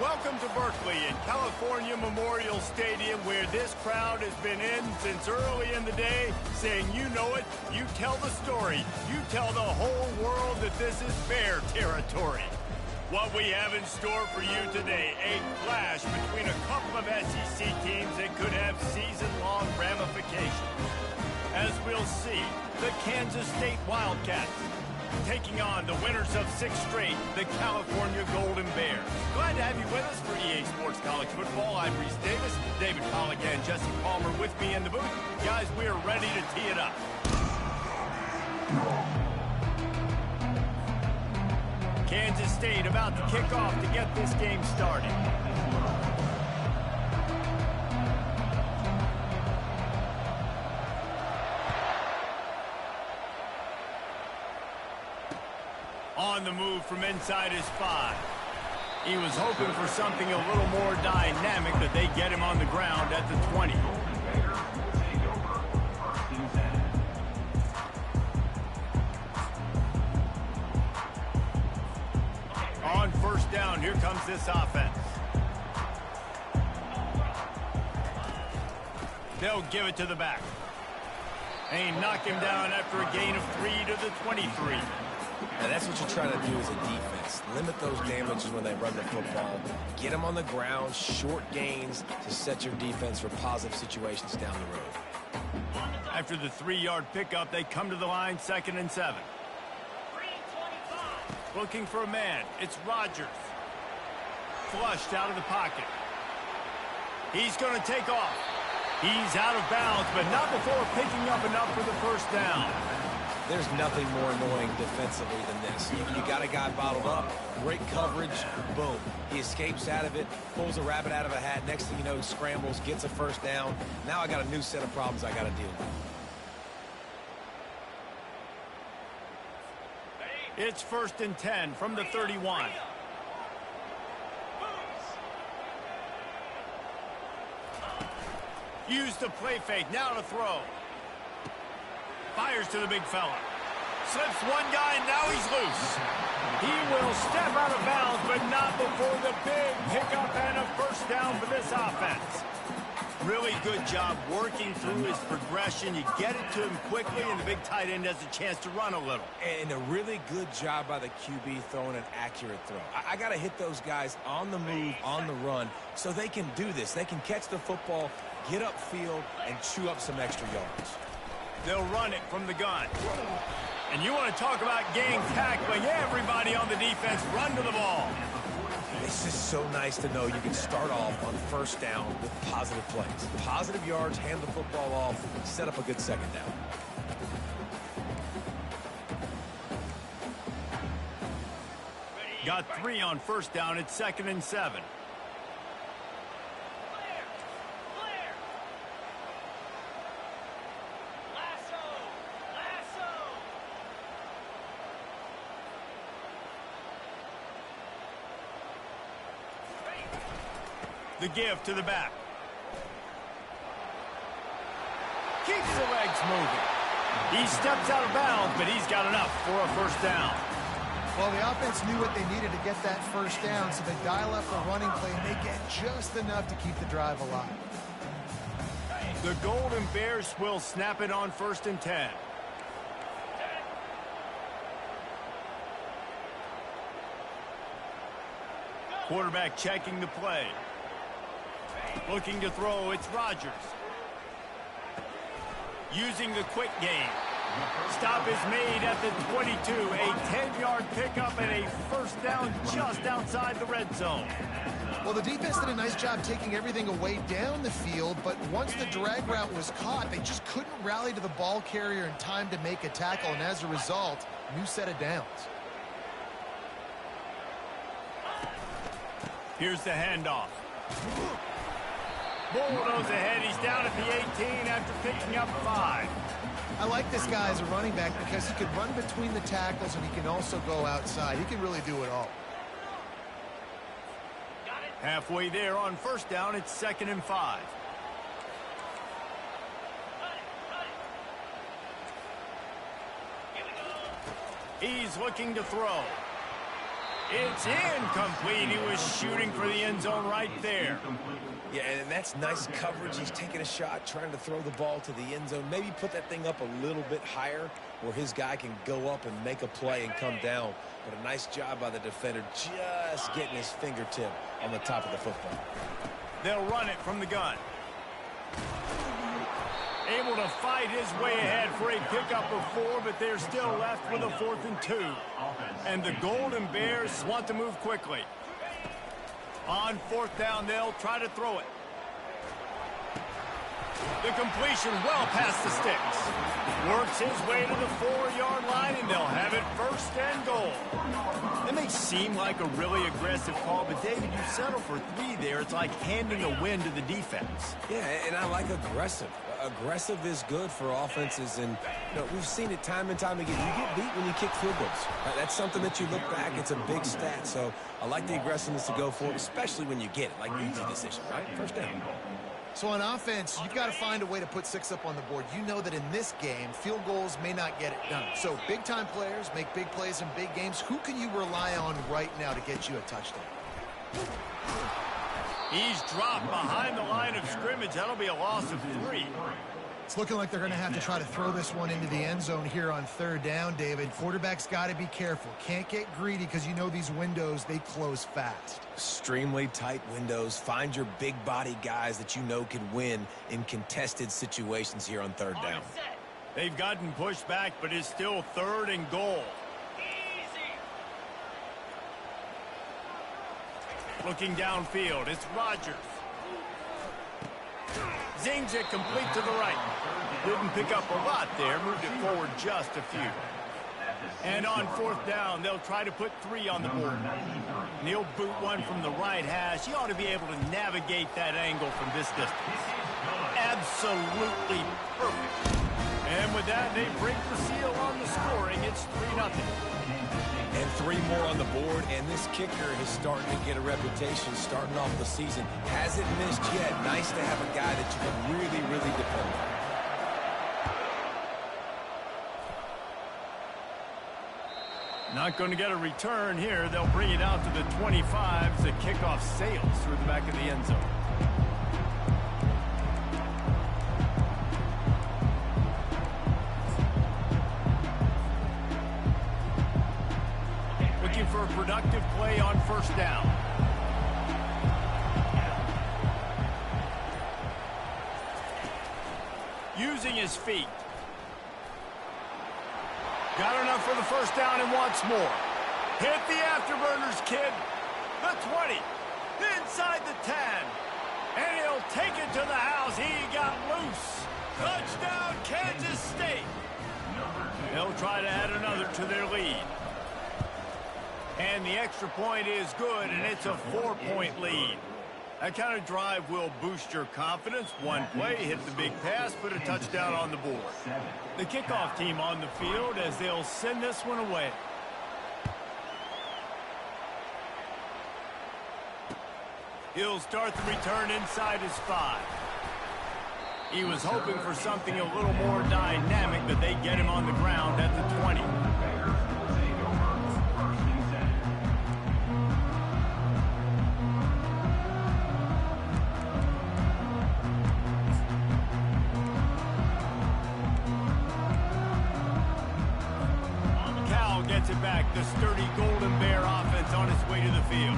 Welcome to Berkeley and California Memorial Stadium, where this crowd has been in since early in the day, saying you know it, you tell the story, you tell the whole world that this is Bear territory. What we have in store for you today, a clash between a couple of SEC teams that could have season-long ramifications. As we'll see, the Kansas State Wildcats taking on the winners of 6 straight, the California Golden Bears. Glad to have you with us for EA Sports College Football. I'm Reese Davis, David Pollack and Jesse Palmer with me in the booth. Guys, we are ready to tee it up. Kansas State about to kick off to get this game started. On the move from inside his 5. He was hoping for something a little more dynamic, but they get him on the ground at the 20. On first down, here comes this offense. They'll give it to the back. They knock him down after a gain of 3 to the 23. And that's what you're trying to do as a defense. Limit those damages when they run the football. Get them on the ground, short gains to set your defense for positive situations down the road. After the 3-yard pickup, they come to the line, 2nd and 7. Looking for a man. It's Rodgers. Flushed out of the pocket. He's going to take off. He's out of bounds, but not before picking up enough for the first down. There's nothing more annoying defensively than this. You got a guy bottled up, great coverage, boom. He escapes out of it, pulls a rabbit out of a hat. Next thing you know, he scrambles, gets a first down. Now I got a new set of problems I got to deal with. It's 1st and 10 from the 31. Use the play fake, now to throw. Fires to the big fella. Slips one guy, and now he's loose. He will step out of bounds, but not before the big pickup and a first down for this offense. Really good job working through his progression. You get it to him quickly, and the big tight end has a chance to run a little. And a really good job by the QB throwing an accurate throw. I got to hit those guys on the move, on the run, so they can do this. They can catch the football, get upfield, and chew up some extra yards. They'll run it from the gun. And you want to talk about gang tackling. Everybody on the defense run to the ball. It's just so nice to know you can start off on first down with positive plays. Positive yards, hand the football off, set up a good second down. Got 3 on first down. It's 2nd and 7. The give to the back. Keeps the legs moving. He steps out of bounds, but he's got enough for a first down. Well, the offense knew what they needed to get that first down, so they dial up the running play, and they get just enough to keep the drive alive. The Golden Bears will snap it on 1st and 10. Quarterback checking the play. Looking to throw, it's Rodgers. Using the quick game. Stop is made at the 22. A 10-yard pickup and a first down just outside the red zone. Well, the defense did a nice job taking everything away down the field, but once the drag route was caught, they just couldn't rally to the ball carrier in time to make a tackle, and as a result, new set of downs. Here's the handoff. Bulldoze ahead. He's down at the 18 after picking up 5. I like this guy as a running back because he can run between the tackles and he can also go outside. He can really do it all. Halfway there on first down, it's 2nd and 5. He's looking to throw. It's incomplete. He was shooting for the end zone right there. Yeah, and that's nice coverage. He's taking a shot, trying to throw the ball to the end zone. Maybe put that thing up a little bit higher where his guy can go up and make a play and come down. But a nice job by the defender just getting his fingertip on the top of the football. They'll run it from the gun. Able to fight his way ahead for a pickup of 4, but they're still left with a 4th and 2. And the Golden Bears want to move quickly. On 4th down, they'll try to throw it. The completion well past the sticks. Works his way to the 4-yard line, and they'll have it 1st and goal. It may seem like a really aggressive call, but David, you settle for 3 there. It's like handing a win to the defense. Yeah, and I like aggressive. Aggressive is good for offenses, and we've seen it time and time again. You get beat when you kick field goals. That's something that you look back, it's a big stat. So I like the aggressiveness to go for it, especially when you get it. Like easy decision, right? 1st down. So on offense, you've got to find a way to put 6 up on the board. You know that in this game, field goals may not get it done. So big-time players make big plays in big games. Who can you rely on right now to get you a touchdown? He's dropped behind the line of scrimmage. That'll be a loss of 3. It's looking like they're going to have to try to throw this one into the end zone here on 3rd down, David. Quarterback's got to be careful. Can't get greedy because you know these windows, they close fast. Extremely tight windows. Find your big body guys that you know can win in contested situations here on 3rd down. They've gotten pushed back, but it's still 3rd and goal. Looking downfield, it's Rodgers. Zings it complete to the right. Didn't pick up a lot there, moved it forward just a few. And on 4th down, they'll try to put 3 on the board. And he'll boot one from the right hash. He ought to be able to navigate that angle from this distance. Absolutely perfect. And with that, they break the seal on the scoring. It's 3-0. And 3 more on the board, and this kicker is starting to get a reputation starting off the season. Hasn't missed yet. Nice to have a guy that you can really, really depend on. Not going to get a return here. They'll bring it out to the 25 as the kickoff sails through the back of the end zone. For a productive play on 1st down. Using his feet. Got enough for the 1st down and wants more. Hit the afterburners, kid. The 20. Inside the 10. And he'll take it to the house. He got loose. Touchdown, Kansas State. They'll try to add another to their lead. And the extra point is good, and it's a 4-point lead. That kind of drive will boost your confidence. One play, hit the big pass, put a touchdown on the board. The kickoff team on the field as they'll send this one away. He'll start the return inside his 5. He was hoping for something a little more dynamic, but they get him on the ground at the 20. Gets it back. The sturdy Golden Bear offense on its way to the field.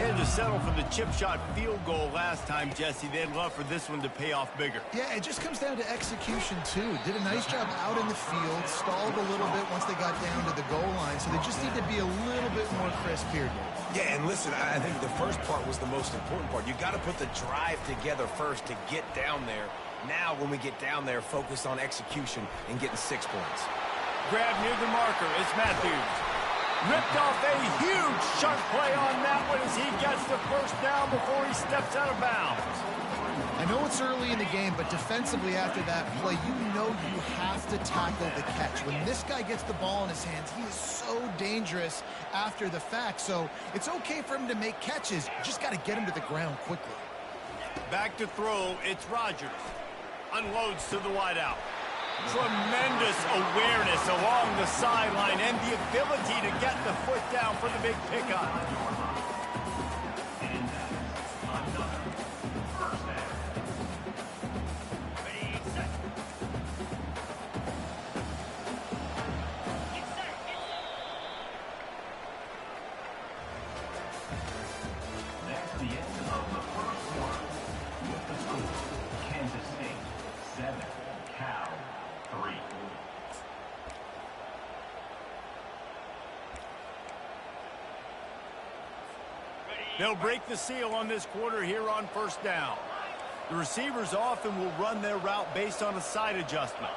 And to settle for the chip shot field goal last time, Jesse, they'd love for this one to pay off bigger. Yeah, it just comes down to execution, too. Did a nice job out in the field, stalled a little bit once they got down to the goal line, so they just need to be a little bit more crisp here, Dave. Yeah, and listen, I think the first part was the most important part. You got to put the drive together first to get down there. Now, when we get down there, focus on execution and getting 6 points. Grab near the marker. It's Matthews. Ripped off a huge sharp play on that one as he gets the 1st down before he steps out of bounds. I know it's early in the game, but defensively after that play, you know you have to tackle the catch. When this guy gets the ball in his hands, he is so dangerous after the fact. So it's okay for him to make catches. You just got to get him to the ground quickly. Back to throw. It's Rodgers. Unloads to the wideout. Tremendous awareness along the sideline and the ability to get the foot down for the big pickup. They'll break the seal on this quarter here on first down. The receivers often will run their route based on a side adjustment.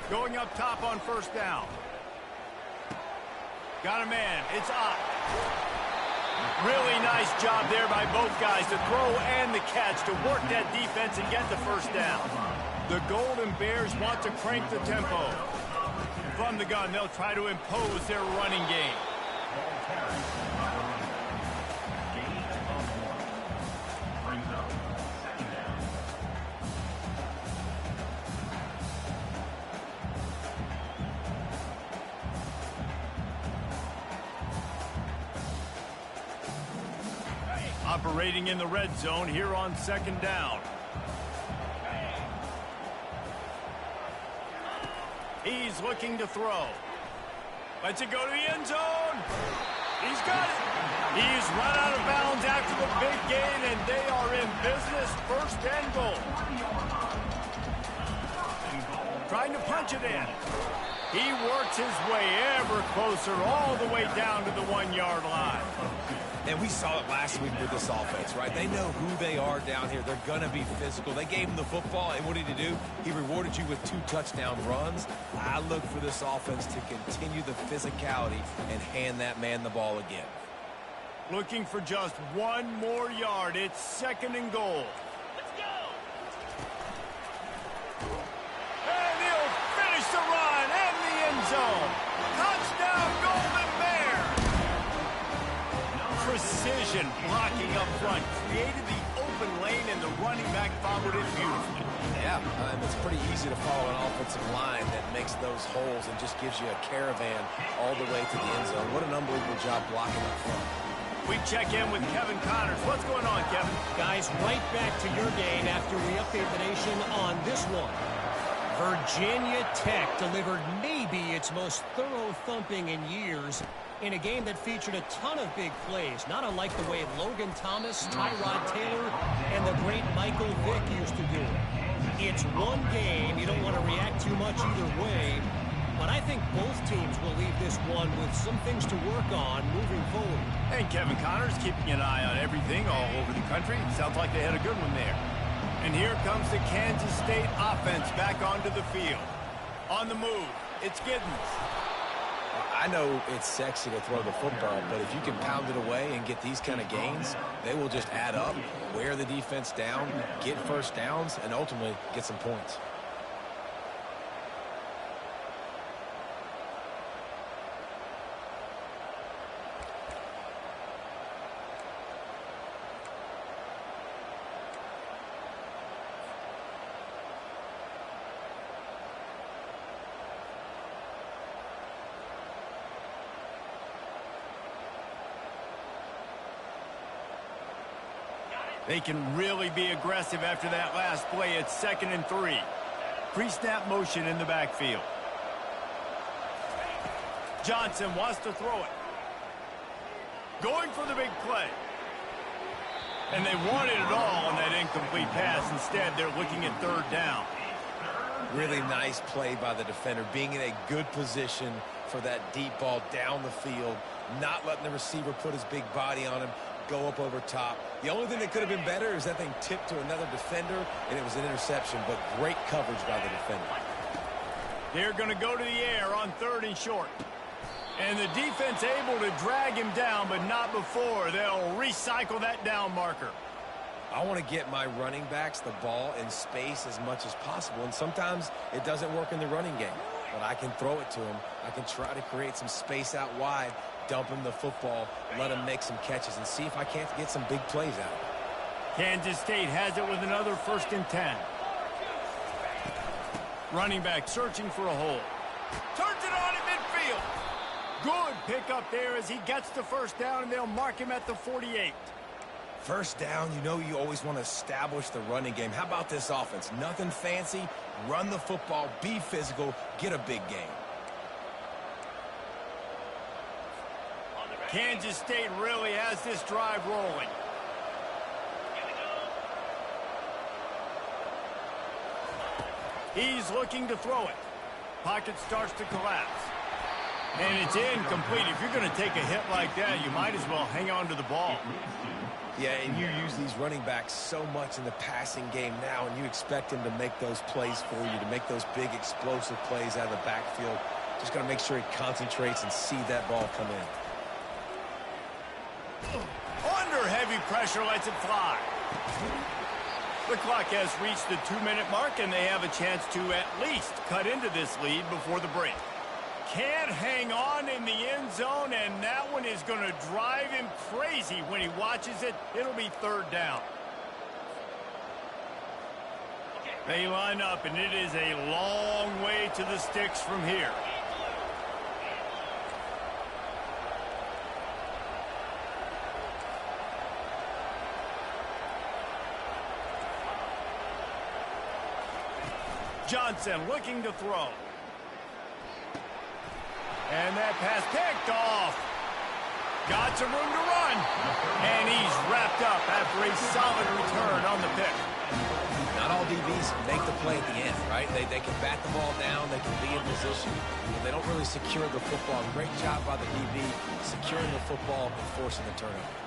Going up top on first down. Got a man. It's up. Really nice job there by both guys to throw and the catch to work that defense and get the first down. The Golden Bears want to crank the tempo. From the gun, they'll try to impose their running game. Operating in the red zone here on second down. He's looking to throw. Lets it go to the end zone. He's got it. He's run out of bounds after the big gain, and they are in business. First and goal. Trying to punch it in. He works his way ever closer all the way down to the 1-yard line. And we saw it last week with this offense, right? They know who they are down here. They're going to be physical. They gave him the football, and what did he do? He rewarded you with 2 touchdown runs. I look for this offense to continue the physicality and hand that man the ball again. Looking for just 1 more yard. It's second and goal. Let's go! And he'll finish the run and the end zone. Touchdown, Golden Bears! Precision blocking up front. Created the open lane, and the running back followed it beautifully. Yeah, it's pretty easy to follow an offensive line that makes those holes and just gives you a caravan all the way to the end zone. What an unbelievable job blocking up front. We check in with Kevin Connors. What's going on, Kevin? Guys, right back to your game after we update the nation on this one. Virginia Tech delivered maybe its most thorough thumping in years in a game that featured a ton of big plays, not unlike the way Logan Thomas, Tyrod Taylor, and the great Michael Vick used to do it. It's one game. You don't want to react too much either way, but I think both teams will leave this one with some things to work on moving forward. And Kevin Connors keeping an eye on everything all over the country. Sounds like they had a good one there. And here comes the Kansas State offense back onto the field. On the move, it's Giddens. I know it's sexy to throw the football, but if you can pound it away and get these kind of gains, they will just add up, wear the defense down, get first downs, and ultimately get some points. They can really be aggressive after that last play. It's 2nd and 3. Pre-snap motion in the backfield. Johnson wants to throw it. Going for the big play. And they wanted it all on that incomplete pass. Instead, they're looking at 3rd down. Really nice play by the defender, being in a good position for that deep ball down the field, not letting the receiver put his big body on him, go up over top. The only thing that could have been better is that thing tipped to another defender, and it was an interception, but great coverage by the defender. They're going to go to the air on 3rd and short. And the defense able to drag him down, but not before. They'll recycle that down marker. I want to get my running backs the ball in space as much as possible, and sometimes it doesn't work in the running game. But I can throw it to him. I can try to create some space out wide, dump him the football, let him make some catches, and see if I can't get some big plays out of it. Kansas State has it with another 1st and 10. Running back searching for a hole. Turns it on at midfield. Good pickup there as he gets the first down, and they'll mark him at the 48. First down, you know you always want to establish the running game. How about this offense? Nothing fancy. Run the football, be physical, get a big gain. Kansas State really has this drive rolling. He's looking to throw it. Pocket starts to collapse. And it's incomplete. If you're going to take a hit like that, you might as well hang on to the ball. Yeah, and you use these running backs so much in the passing game now, and you expect him to make those plays for you, to make those big explosive plays out of the backfield. Just got to make sure he concentrates and see that ball come in. Under heavy pressure, lets it fly. The clock has reached the 2-minute mark, and they have a chance to at least cut into this lead before the break. Can't hang on in the end zone, and that one is going to drive him crazy when he watches it. It'll be third down. They line up, and it is a long way to the sticks from here. Johnson looking to throw. And that pass picked off. Got some room to run. And he's wrapped up after a solid return on the pick. Not all DBs make the play at the end, right? They can bat the ball down. They can be in position. But they don't really secure the football. Great job by the DB securing the football and forcing the turnover.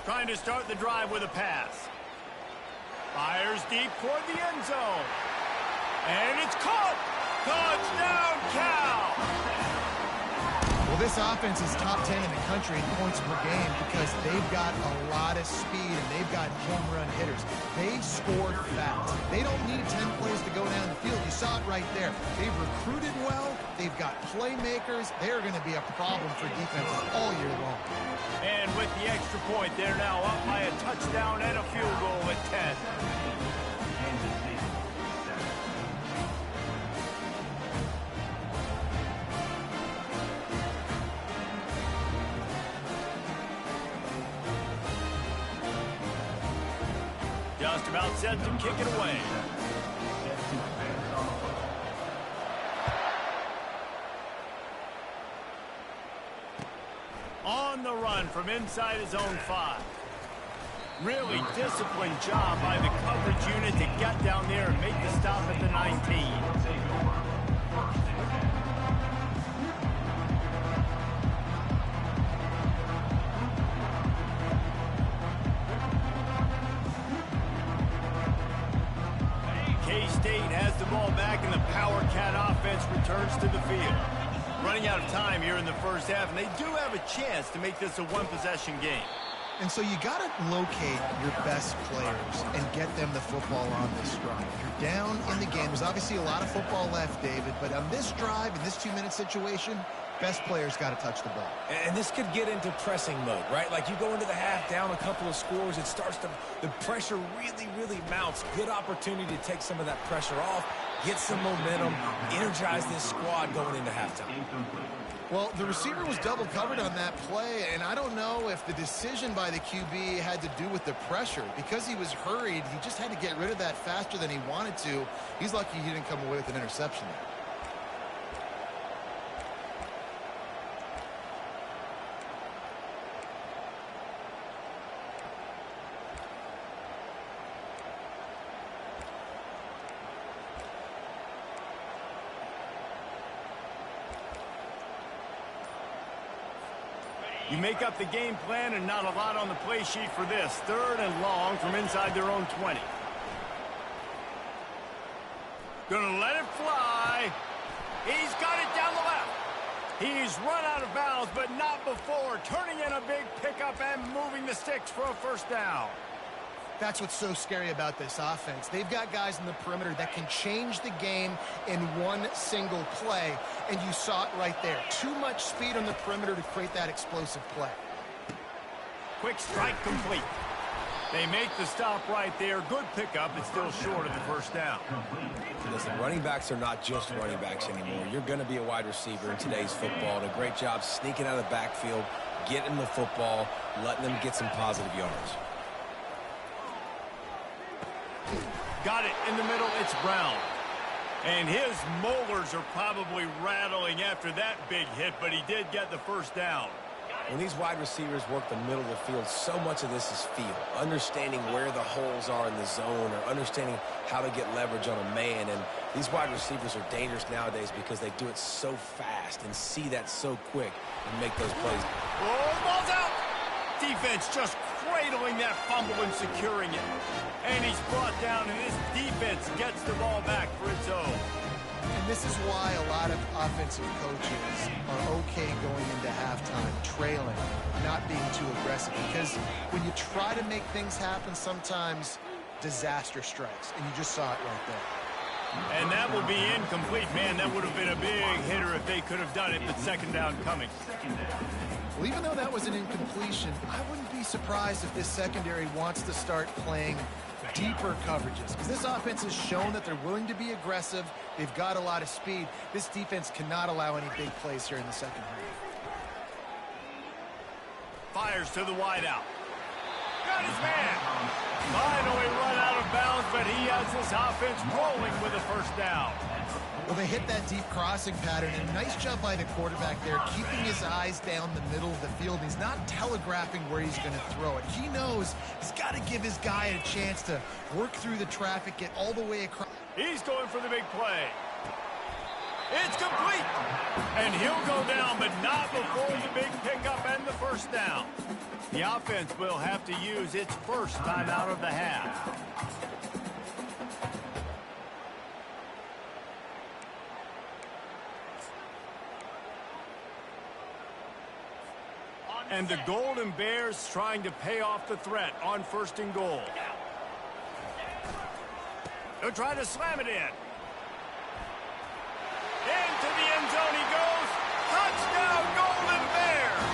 Trying to start the drive with a pass. Fires deep toward the end zone. And it's caught. Touchdown, Cal. Well, this offense is top 10 in the country in points per game because they've got a lot of speed and they've got home run hitters. They scored fast. They don't need 10 plays to go down the field. You saw it right there. They've recruited well. They've got playmakers. They're going to be a problem for defenses all year long. And with the extra point, they're now up by a touchdown and a field goal at 10. Just about set to kick it away. On the run from inside his own 5. Really disciplined job by the coverage unit to get down there and make the stop at the 19. K-State has the ball back, and the Power Cat offense returns to the field. Running out of time here in the first half, and they do have a chance to make this a one-possession game. And so you got to locate your best players and get them the football on this drive. You're down in the game. There's obviously a lot of football left, David, but on this drive, in this 2-minute situation, best players got to touch the ball. And this could get into pressing mode, right? Like you go into the half down a couple of scores, it starts to, the pressure really mounts. Good opportunity to take some of that pressure off, get some momentum, energize this squad going into halftime. Well, the receiver was double covered on that play, and I don't know if the decision by the QB had to do with the pressure. Because he was hurried, he just had to get rid of that faster than he wanted to. He's lucky he didn't come away with an interception there. You make up the game plan and not a lot on the play sheet for this. 3rd and long from inside their own 20. Gonna let it fly. He's got it down the left. He's run out of bounds, but not before. Turning in a big pickup and moving the sticks for a first down. That's what's so scary about this offense. They've got guys in the perimeter that can change the game in one single play, and you saw it right there. Too much speed on the perimeter to create that explosive play. Quick strike complete. They make the stop right there. Good pickup. It's still short of the first down. Listen, running backs are not just running backs anymore. You're going to be a wide receiver in today's football. And a great job sneaking out of the backfield, getting the football, letting them get some positive yards. Got it in the middle. It's Brown. And his molars are probably rattling after that big hit, but he did get the first down. When these wide receivers work the middle of the field, so much of this is feel. Understanding where the holes are in the zone or understanding how to get leverage on a man. And these wide receivers are dangerous nowadays because they do it so fast and see that so quick and make those plays. Oh, the ball's out! Defense just cradling that fumble and securing it. And he's brought down, and this defense gets the ball back for its own. And this is why a lot of offensive coaches are okay going into halftime, trailing, not being too aggressive. Because when you try to make things happen, sometimes disaster strikes. And you just saw it right there. And that will be incomplete. Man, that would have been a big hitter if they could have done it, but second down coming. Well, even though that was an incompletion, I wouldn't be surprised if this secondary wants to start playing deeper coverages, because this offense has shown that they're willing to be aggressive. They've got a lot of speed. This defense cannot allow any big plays here in the second half. Fires to the wideout. Got his man. Finally run out of bounds, but he has this offense rolling with a first down. Well, they hit that deep crossing pattern, and nice job by the quarterback there, keeping his eyes down the middle of the field. He's not telegraphing where he's going to throw it. He knows he's got to give his guy a chance to work through the traffic, get all the way across. He's going for the big play. It's complete. And he'll go down, but not before the big pickup and the first down. The offense will have to use its first time out of the half. And the Golden Bears trying to pay off the threat on first and goal. They'll try to slam it in. Into the end zone he goes. Touchdown, Golden Bears!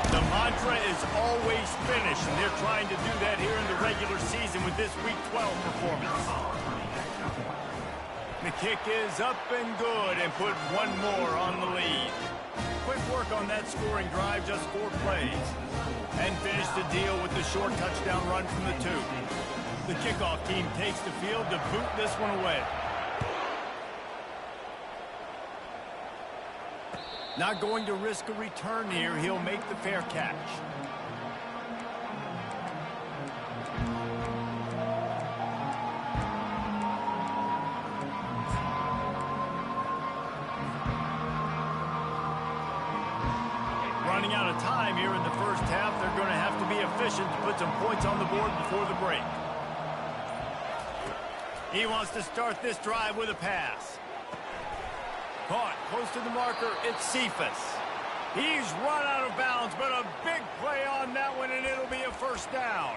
The mantra is always finish, and they're trying to do that here in the regular season with this Week 12 performance. The kick is up and good, and put one more on the lead. Quick work on that scoring drive, just 4 plays. And finish the deal with the short touchdown run from the 2. The kickoff team takes the field to boot this one away. Not going to risk a return here. He'll make the fair catch. Running out of time here in the first half. They're going to have to be efficient to put some points on the board before the break. He wants to start this drive with a pass. Caught close to the marker. It's Cephas. He's run out of bounds, but a big play on that one, and it'll be a first down.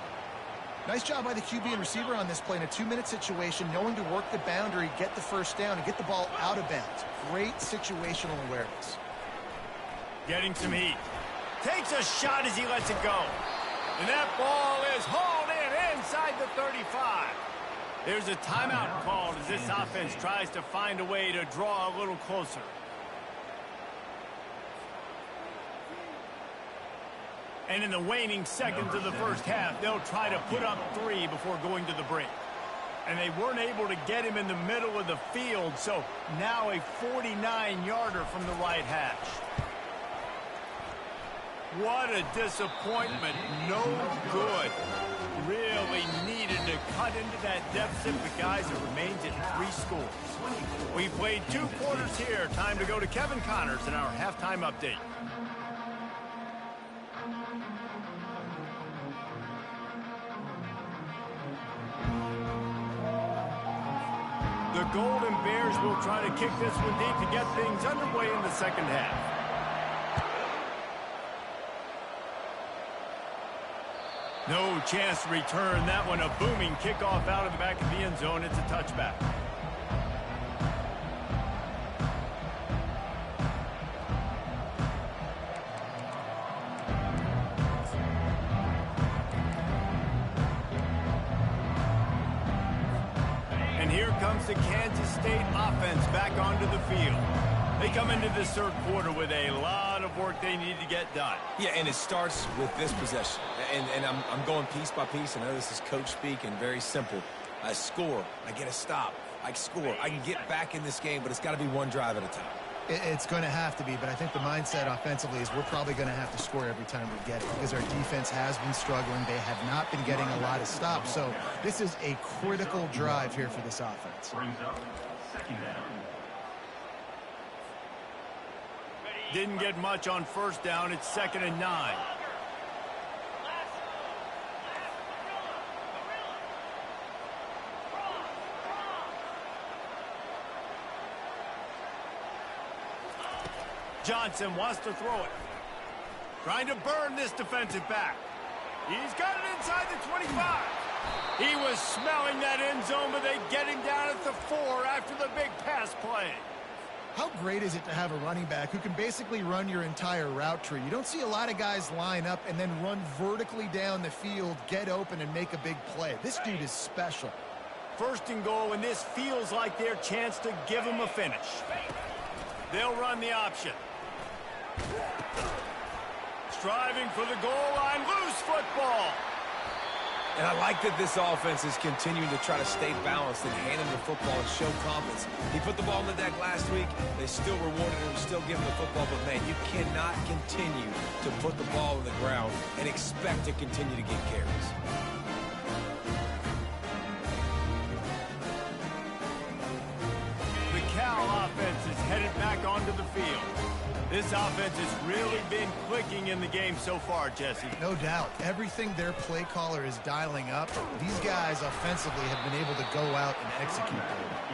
Nice job by the QB and receiver on this play in a 2-minute situation, knowing to work the boundary, get the first down, and get the ball out of bounds. Great situational awareness. Getting some heat. Takes a shot as he lets it go. And that ball is hauled in inside the 35. There's a timeout called as this offense tries to find a way to draw a little closer. And in the waning seconds of the first half, they'll try to put up 3 before going to the break. And they weren't able to get him in the middle of the field, so now a 49-yarder from the right hash. What a disappointment. No good. Really needed to cut into that deficit, but guys, it remains at 3 scores. We played 2 quarters here. Time to go to Kevin Connors in our halftime update. The Golden Bears will try to kick this one deep to get things underway in the second half. No chance to return that one. A booming kickoff out of the back of the end zone. It's a touchback. the Kansas State offense back onto the field. They come into this third quarter with a lot of work they need to get done. Yeah, and it starts with this possession. And I'm going piece by piece. I know this is coach speak and very simple. I score. I get a stop. I score. I can get back in this game, but it's got to be one drive at a time. It's going to have to be, but I think the mindset offensively is we're probably going to have to score every time we get it because our defense has been struggling. They have not been getting a lot of stops, so this is a critical drive here for this offense. Didn't get much on first down. It's 2nd and 9. Johnson wants to throw it. Trying to burn this defensive back. He's got it inside the 25. He was smelling that end zone, but they get him down at the 4 after the big pass play. How great is it to have a running back who can basically run your entire route tree? You don't see a lot of guys line up and then run vertically down the field, get open, and make a big play. This dude is special. 1st and goal, and this feels like their chance to give him a finish. They'll run the option. Striving for the goal line, loose football. And I like that this offense is continuing to try to stay balanced and hand him the football and show confidence. He put the ball on the deck last week. They still rewarded him, still give him the football. But, man, you cannot continue to put the ball on the ground and expect to continue to get carries. The Cal offense is headed back onto the field. This offense has really been clicking in the game so far, Jesse. No doubt. Everything their play caller is dialing up, these guys offensively have been able to go out and execute.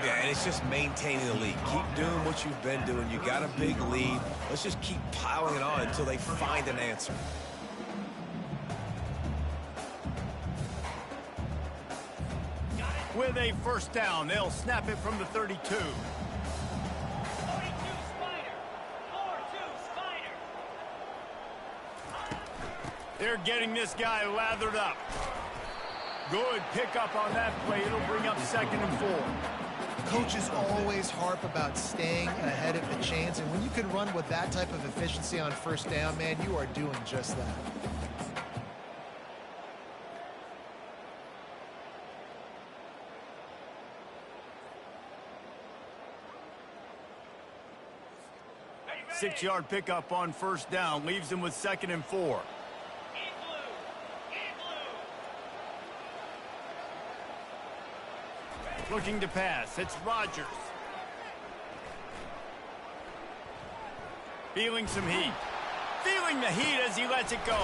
Yeah, and it's just maintaining the lead. Keep doing what you've been doing. You got a big lead. Let's just keep piling it on until they find an answer. With a 1st down, they'll snap it from the 32. They're getting this guy lathered up. Good pickup on that play. It'll bring up 2nd and 4. Coaches always harp about staying ahead of the chains, and when you can run with that type of efficiency on 1st down, man, you are doing just that. Six-yard pickup on 1st down leaves them with 2nd and 4. Looking to pass. It's Rodgers. Feeling some heat. Feeling the heat as he lets it go.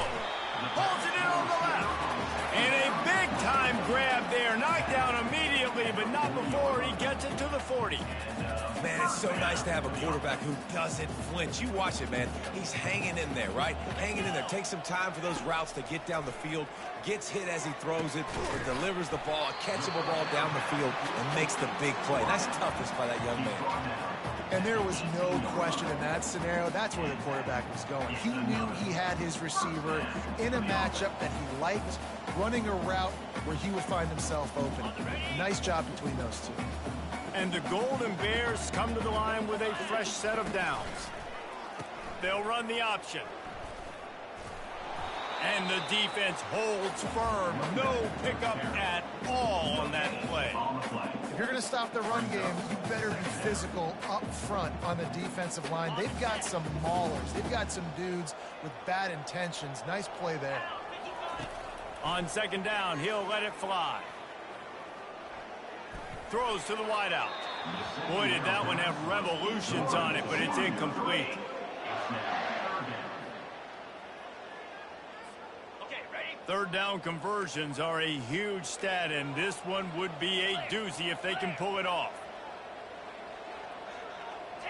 Pulls it in on the left. And a big-time grab there. Knocked down immediately, but not before he gets it to the 40. Man, it's so nice to have a quarterback who doesn't flinch. You watch it, man. He's hanging in there, right? Hanging in there. Takes some time for those routes to get down the field. Gets hit as he throws it. Or delivers the ball, a catchable ball down the field, and makes the big play. That's toughness by that young man. And there was no question in that scenario. That's where the quarterback was going. He knew he had his receiver in a matchup that he liked, running a route where he would find himself open. Nice job between those two. And the Golden Bears come to the line with a fresh set of downs. They'll run the option. And the defense holds firm. No pickup at all on that play. If you're going to stop the run game, you better be physical up front on the defensive line. They've got some maulers. They've got some dudes with bad intentions. Nice play there. On 2nd down, he'll let it fly. Throws to the wideout. Boy, did that one have revolutions on it, but it's incomplete. Third down conversions are a huge stat, and this one would be a doozy if they can pull it off.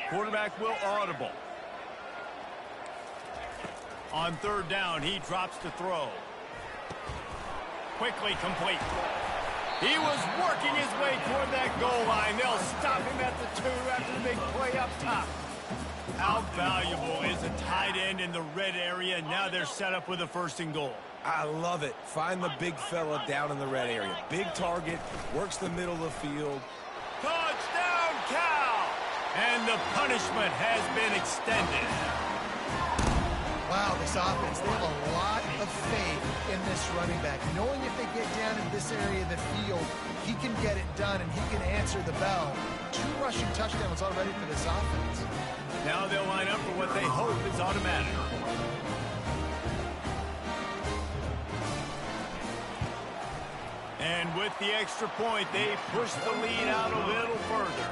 Quarterback will audible. On 3rd down, he drops to throw. Quickly complete. He was working his way toward that goal line. They'll stop him at the 2 after the big play up top. How valuable is a tight end in the red area? Now they're set up with a 1st and goal. I love it. Find the big fella down in the red area. Big target, works the middle of the field. Touchdown! And the punishment has been extended. Wow, this offense, they have a lot of faith in this running back. Knowing if they get down in this area of the field, he can get it done and he can answer the bell. 2 rushing touchdowns already for this offense. Now they'll line up for what they hope is automatic. And with the extra point, they push the lead out a little further.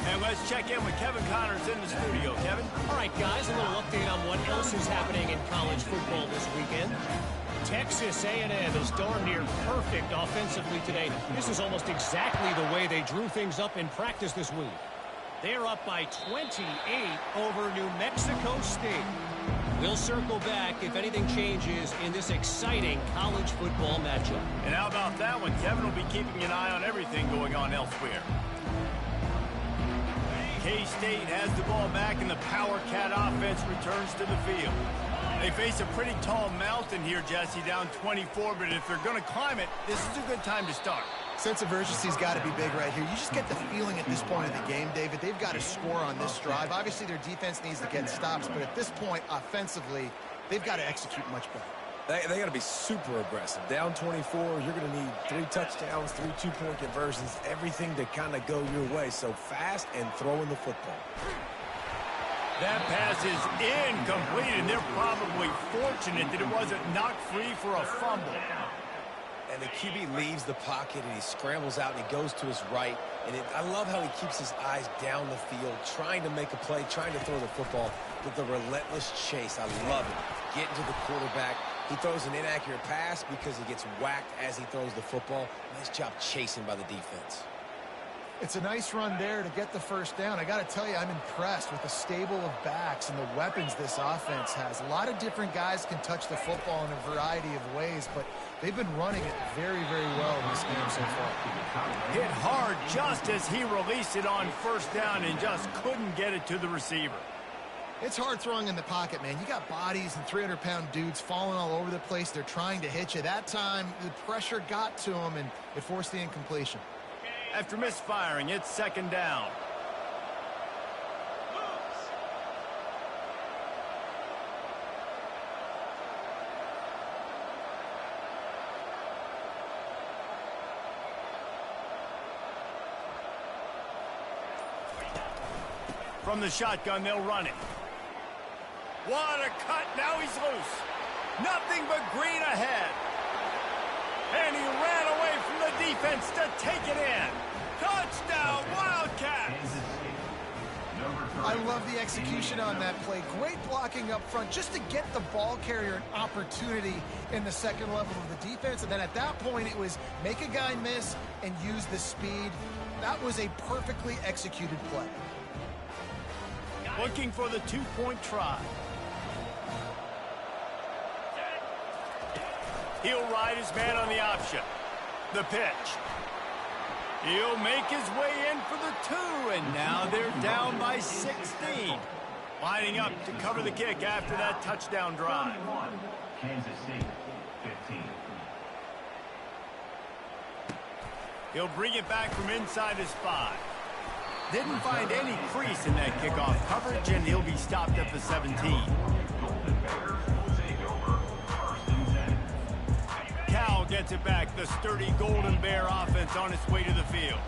And let's check in with Kevin Connors in the studio. Kevin? All right, guys, a little update on what else is happening in college football this weekend. Texas A&M is darn near perfect offensively today. This is almost exactly the way they drew things up in practice this week. They're up by 28 over New Mexico State. We'll circle back if anything changes in this exciting college football matchup. And how about that one? Kevin will be keeping an eye on everything going on elsewhere. K-State has the ball back, and the Power Cat offense returns to the field. They face a pretty tall mountain here, Jesse, down 24, but if they're going to climb it, this is a good time to start. Sense of urgency's got to be big right here. You just get the feeling at this point of the game, David, they've got to score on this drive. Obviously, their defense needs to get stops, but at this point, offensively, they've got to execute much better. They got to be super aggressive. Down 24, you're going to need 3 touchdowns, 3 two-point conversions, everything to kind of go your way. So fast and throwing the football. That pass is incomplete, and they're probably fortunate that it wasn't knocked free for a fumble. And the QB leaves the pocket, and he scrambles out, and he goes to his right. And I love how he keeps his eyes down the field, trying to make a play, trying to throw the football with the relentless chase. I love it. Getting to the quarterback. He throws an inaccurate pass because he gets whacked as he throws the football. Nice job chasing by the defense. It's a nice run there to get the first down. I got to tell you, I'm impressed with the stable of backs and the weapons this offense has. A lot of different guys can touch the football in a variety of ways, but they've been running it very, very well in this game so far. Hit hard just as he released it on first down and just couldn't get it to the receiver. It's hard throwing in the pocket, man. You got bodies and 300-pound dudes falling all over the place. They're trying to hit you. That time, the pressure got to them, and it forced the incompletion. After misfiring, it's second down. From the shotgun, they'll run it. What a cut. Now he's loose. Nothing but green ahead. And he ran away from the defense to take it in. Touchdown, Wildcats! I love the execution on that play. Great blocking up front just to get the ball carrier an opportunity in the second level of the defense. And then at that point, it was make a guy miss and use the speed. That was a perfectly executed play. Looking for the two-point try. He'll ride his man on the option. The pitch. He'll make his way in for the 2, and now they're down by 16. Lining up to cover the kick after that touchdown drive. Kansas State, 15. He'll bring it back from inside his 5. Didn't find any crease in that kickoff coverage, and he'll be stopped at the 17. Cal gets it back. The sturdy Golden Bear offense on its way to the field.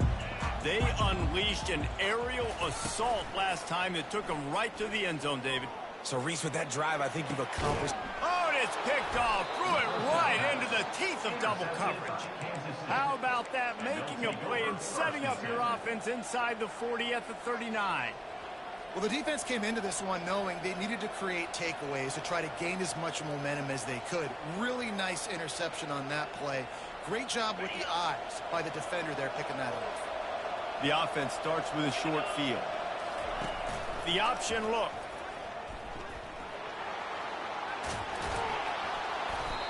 They unleashed an aerial assault last time that took them right to the end zone, David. So, Reese, with that drive, I think you've accomplished... Oh, and it's picked off. Threw it right into the teeth of double coverage. How about that? Making a play and setting up your offense inside the 40 at the 39. Well, the defense came into this one knowing they needed to create takeaways to try to gain as much momentum as they could. Really nice interception on that play. Great job with the eyes by the defender there picking that off. The offense starts with a short field. The option look.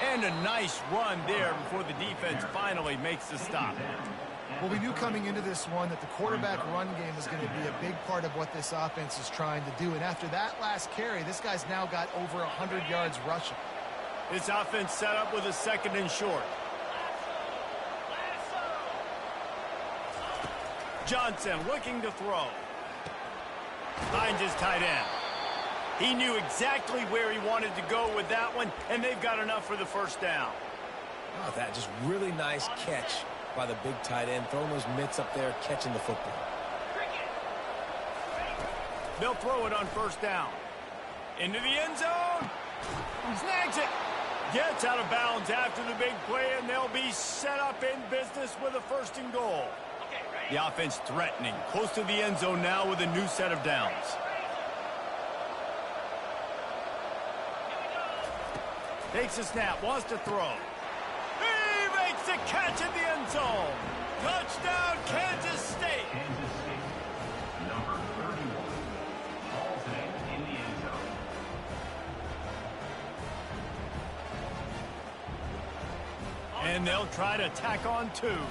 And a nice run there before the defense finally makes the stop. Well, we knew coming into this one that the quarterback run game was going to be a big part of what this offense is trying to do. And after that last carry, this guy's now got over 100 yards rushing. This offense set up with a second and short. Johnson looking to throw. Finds his tight end. He knew exactly where he wanted to go with that one, and they've got enough for the first down. Oh, that just really nice catch by the big tight end, throwing those mitts up there, catching the football. They'll throw it on first down. Into the end zone. Snags it. Gets out of bounds after the big play, and they'll be set up in business with a first and goal. The offense threatening, close to the end zone now with a new set of downs. Takes a snap, wants to throw. He makes the catch in the end zone. Touchdown, Kansas State. Kansas State, number 31, hauls it in the end zone. And they'll try to tack on two.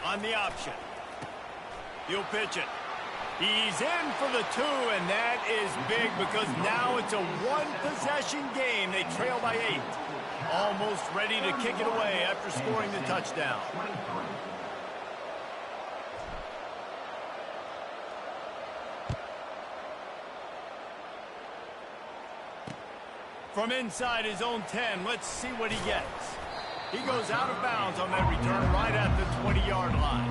On the option. He'll pitch it. He's in for the two, and that is big because now it's a one-possession game. They trail by 8. Almost ready to kick it away after scoring the touchdown. From inside his own 10, let's see what he gets. He goes out of bounds on that return right at the 20-yard line.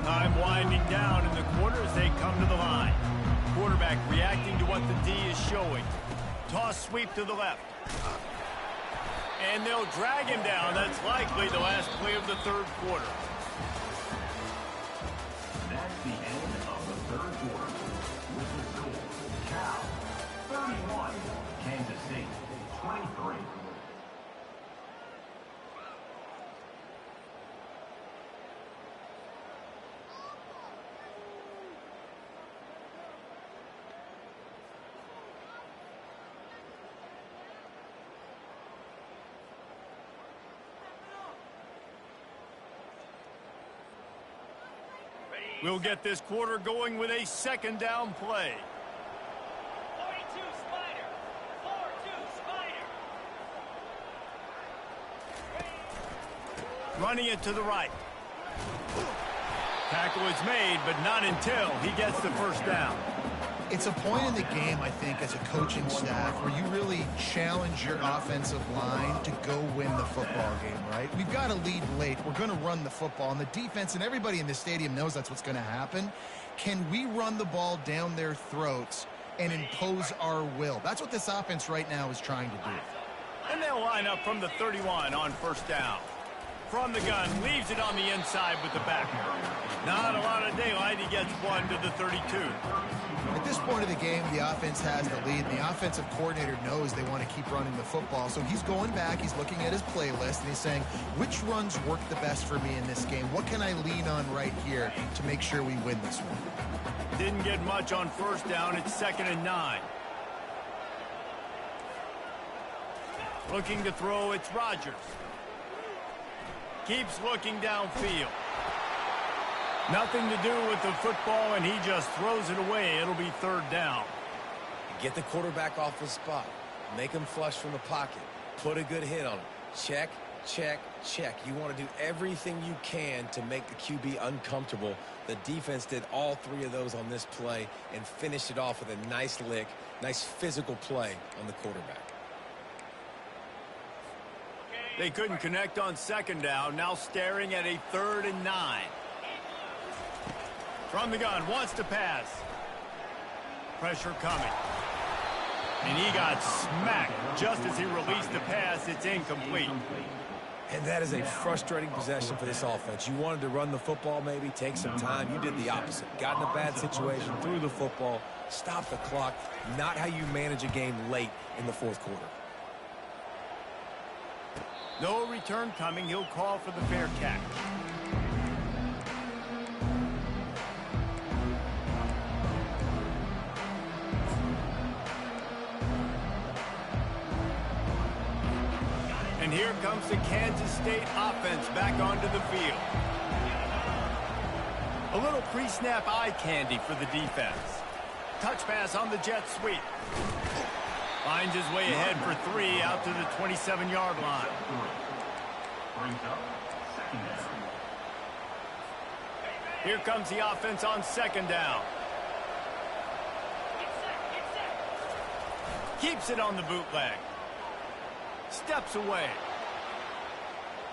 Time winding down in the quarter as they come to the line. Quarterback reacting to what the D is showing. Toss sweep to the left. And they'll drag him down. That's likely the last play of the third quarter. That's the end of the third quarter. With the score, Cal 31, Kansas State 23. We'll get this quarter going with a second down play. 42 Spider. 4-2 Spider. Running it to the right. Tackle is made, but not until he gets the first down. It's a point in the game, I think, as a coaching staff, where you really challenge your offensive line to go win the football game, right? We've got to lead late. We're going to run the football. And the defense and everybody in the stadium knows that's what's going to happen. Can we run the ball down their throats and impose our will? That's what this offense right now is trying to do. And they'll line up from the 31 on first down. From the gun, leaves it on the inside with the back. Not a lot of daylight. He gets one to the 32. At this point of the game, the offense has the lead, and the offensive coordinator knows they want to keep running the football. So he's going back, he's looking at his playlist, and he's saying, which runs work the best for me in this game? What can I lean on right here to make sure we win this one? Didn't get much on first down. It's 2nd and 9. Looking to throw, it's Rodgers. Keeps looking downfield. Nothing to do with the football, and he just throws it away. It'll be 3rd down. Get the quarterback off his spot. Make him flush from the pocket. Put a good hit on him. Check, check, check. You want to do everything you can to make the QB uncomfortable. The defense did all 3 of those on this play and finished it off with a nice lick, nice physical play on the quarterback. They couldn't connect on 2nd down. Now staring at a 3rd and 9. From the gun, wants to pass. Pressure coming. And he got smacked just as he released the pass. It's incomplete. And that is a frustrating possession for this offense. You wanted to run the football, maybe take some time. You did the opposite. Got in a bad situation, threw the football, stopped the clock. Not how you manage a game late in the 4th quarter. No return coming. He'll call for the fair catch. And here comes the Kansas State offense back onto the field. A little pre-snap eye candy for the defense. Touch pass on the jet sweep. Finds his way ahead for 3 out to the 27-yard line. Brings up second down. Here comes the offense on second down. Keeps it on the bootleg. Steps away.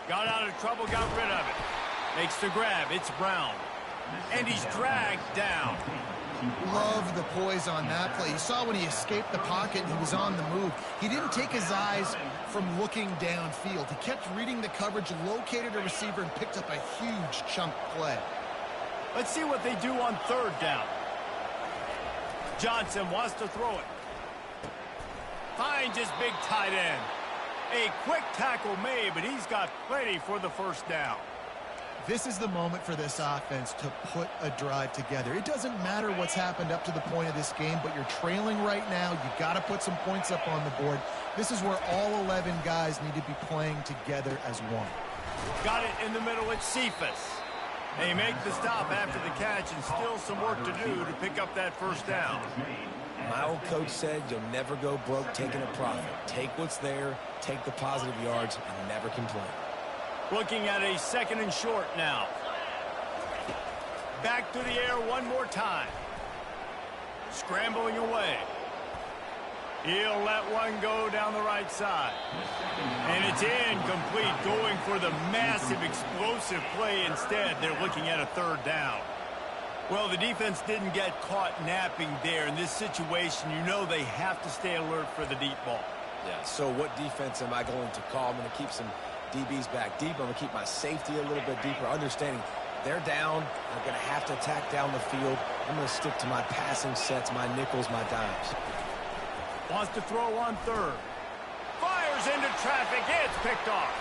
Got out of trouble, got rid of it. Makes the grab. It's Brown. And he's dragged down. Love the poise on that play. You saw when he escaped the pocket and he was on the move. He didn't take his eyes from looking downfield. He kept reading the coverage, located a receiver, and picked up a huge chunk play. Let's see what they do on third down. Johnson wants to throw it. Finds his big tight end. A quick tackle made, but he's got plenty for the first down. This is the moment for this offense to put a drive together. It doesn't matter what's happened up to the point of this game, but you're trailing right now. You've got to put some points up on the board. This is where all 11 guys need to be playing together as one. Got it in the middle. It's Cephas. They make the stop after the catch, and still some work to do to pick up that first down. My old coach said you'll never go broke taking a profit. Take what's there, take the positive yards, and never complain. Looking at a second and short now. Back to the air one more time. Scrambling away. He'll let one go down the right side. And it's incomplete, going for the massive explosive play instead. They're looking at a third down. Well, the defense didn't get caught napping there. In this situation, you know they have to stay alert for the deep ball. Yeah, so what defense am I going to call? I'm going to keep some DBs back deeper. I'm going to keep my safety a little bit deeper, understanding they're down. They're going to have to attack down the field. I'm going to stick to my passing sets, my nickels, my dimes. Wants to throw on third. Fires into traffic. It's picked off.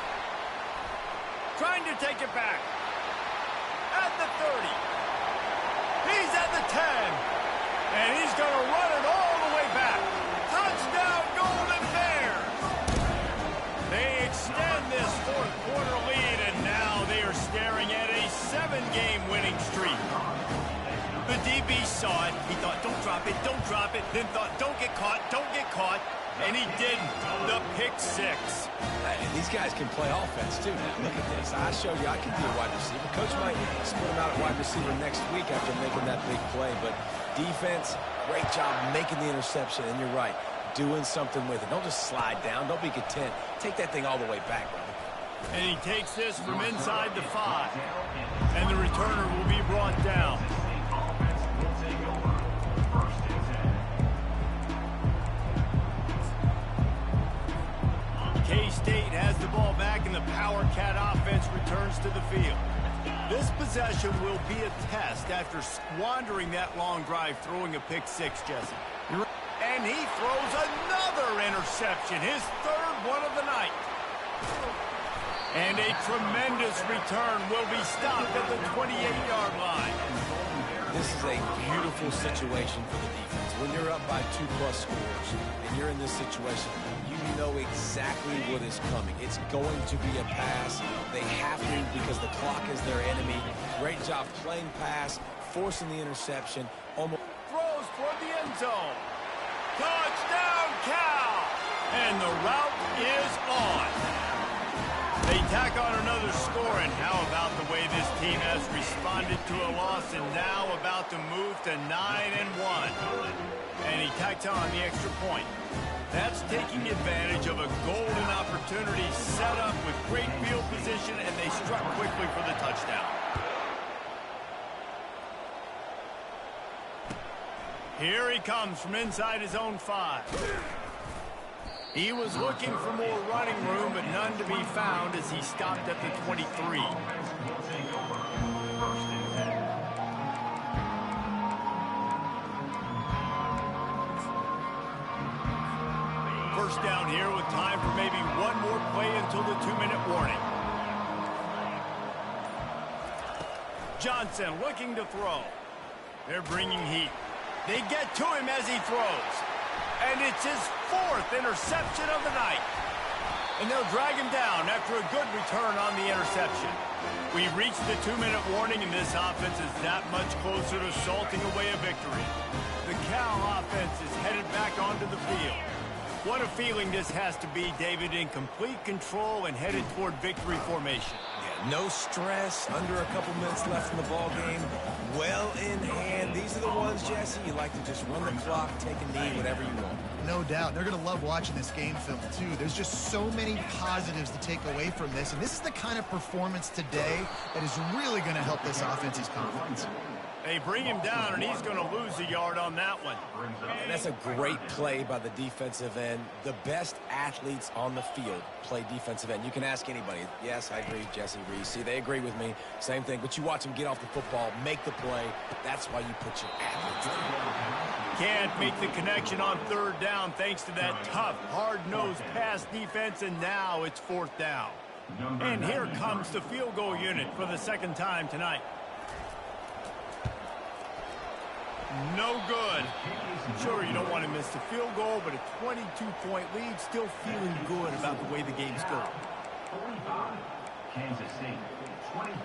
Trying to take it back. At the 30. He's at the 10. And he's going to run it all the way back. Touchdown, Golden Bears. They extend this fourth quarter lead, and now they are staring at a 7-game winning streak. The DB saw it. He thought, don't drop it, don't drop it. Then thought, don't get caught, don't get caught. And he didn't. The pick six. And these guys can play offense, too. Now, look at this. I showed you I can be a wide receiver. Coach might split him out at wide receiver next week after making that big play. But defense, great job making the interception. And you're right, doing something with it. Don't just slide down. Don't be content. Take that thing all the way back, brother. And he takes this from inside the 5. And the returner will be brought down. K-State has the ball back, and the Power Cat offense returns to the field. This possession will be a test after squandering that long drive, throwing a pick six, Jesse. And he throws another interception, his third one of the night. And a tremendous return will be stopped at the 28-yard line. This is a beautiful situation for the defense. When you're up by 2+ scores and you're in this situation, you know exactly what is coming. It's going to be a pass. They have to because the clock is their enemy. Great job playing pass, forcing the interception. Almost throws toward the end zone. Touchdown, Cal! And the route is on. They tack on another score, and how about the way this team has responded to a loss and now about to move to 9-1. And he tacks on the extra point. That's taking advantage of a golden opportunity set up with great field position, and they struck quickly for the touchdown. Here he comes from inside his own 5. He was looking for more running room, but none to be found as he stopped at the 23. First down here with time for maybe one more play until the 2-minute warning. Johnson looking to throw. They're bringing heat. They get to him as he throws. And it's his 4th interception of the night. And they'll drag him down after a good return on the interception. We reached the 2-minute warning, and this offense is that much closer to salting away a victory. The Cal offense is headed back onto the field. What a feeling this has to be, David, in complete control and headed toward victory formation. Yeah, no stress, under a couple minutes left in the ball game, well in hand. These are the ones, Jesse, you like to just run the clock, take a knee, whatever you want. No doubt. They're going to love watching this game film, too. There's just so many positives to take away from this, and this is the kind of performance today that is really going to help this offense's confidence. They bring him down, and he's going to lose a yard on that one. And that's a great play by the defensive end. The best athletes on the field play defensive end. You can ask anybody. Yes, I agree, Jesse Reese. See, they agree with me. Same thing. But you watch them get off the football, make the play. That's why you put your athletes in. Can't make the connection on third down thanks to that tough, hard-nosed pass defense, and now it's fourth down. And here comes the field goal unit for the second time tonight. No good. Sure, you don't want to miss the field goal, but a 22-point lead, still feeling good about the way the game's going. 45, Kansas State, 23.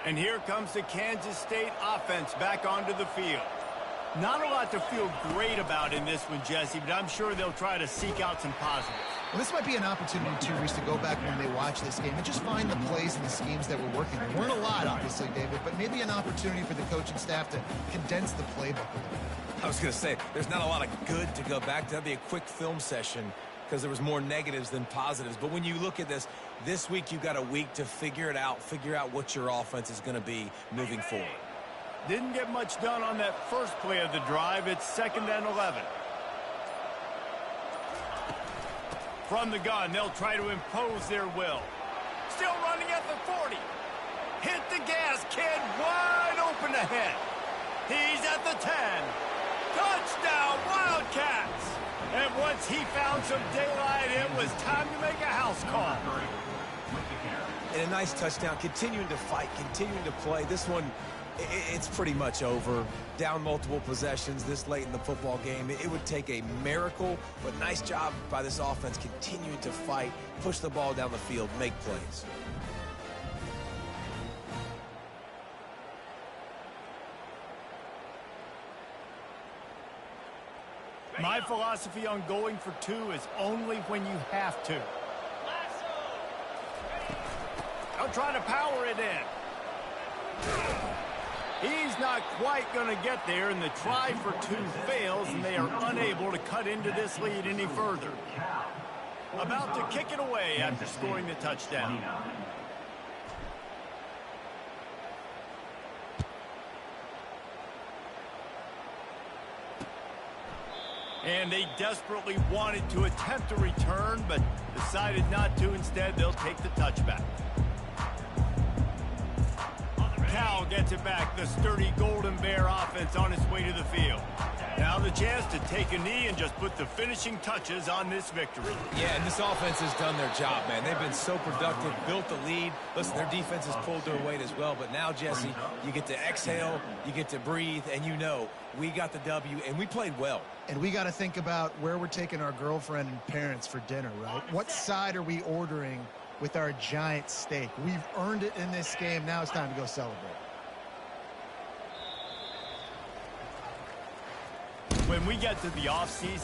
And here comes the Kansas State offense back onto the field. Not a lot to feel great about in this one, Jesse, but I'm sure they'll try to seek out some positives. Well, this might be an opportunity, too, Reese, to go back when they watch this game and just find the plays and the schemes that were working. There weren't a lot, obviously, David, but maybe an opportunity for the coaching staff to condense the playbook a little bit. I was going to say, there's not a lot of good to go back to. That'd be a quick film session because there was more negatives than positives. But when you look at this week you've got a week to figure it out, figure out what your offense is going to be moving forward. Didn't get much done on that first play of the drive. It's 2nd and 11. From the gun, they'll try to impose their will. Still running at the 40. Hit the gas, kid. Wide open ahead. He's at the 10. Touchdown, Wildcats. And once he found some daylight, it was time to make a house call. And a nice touchdown, continuing to fight, continuing to play. This one, it's pretty much over. Down multiple possessions this late in the football game. It would take a miracle, but nice job by this offense continuing to fight, push the ball down the field, make plays. My philosophy on going for two is only when you have to. I'll try to power it in. He's not quite going to get there, and the try for two fails, and they are unable to cut into this lead any further. About to kick it away after scoring the touchdown. And they desperately wanted to attempt a return, but decided not to. Instead, they'll take the touchback. Cal gets it back. The sturdy Golden Bear offense on its way to the field. Now the chance to take a knee and just put the finishing touches on this victory. Yeah, and this offense has done their job, man. They've been so productive, built the lead. Listen, their defense has pulled their weight as well. But now, Jesse, you get to exhale, you get to breathe, and you know we got the W, and we played well. And we got to think about where we're taking our girlfriend and parents for dinner, right? What side are we ordering with our giant steak? We've earned it in this game. Now it's time to go celebrate. When we get to the offseason,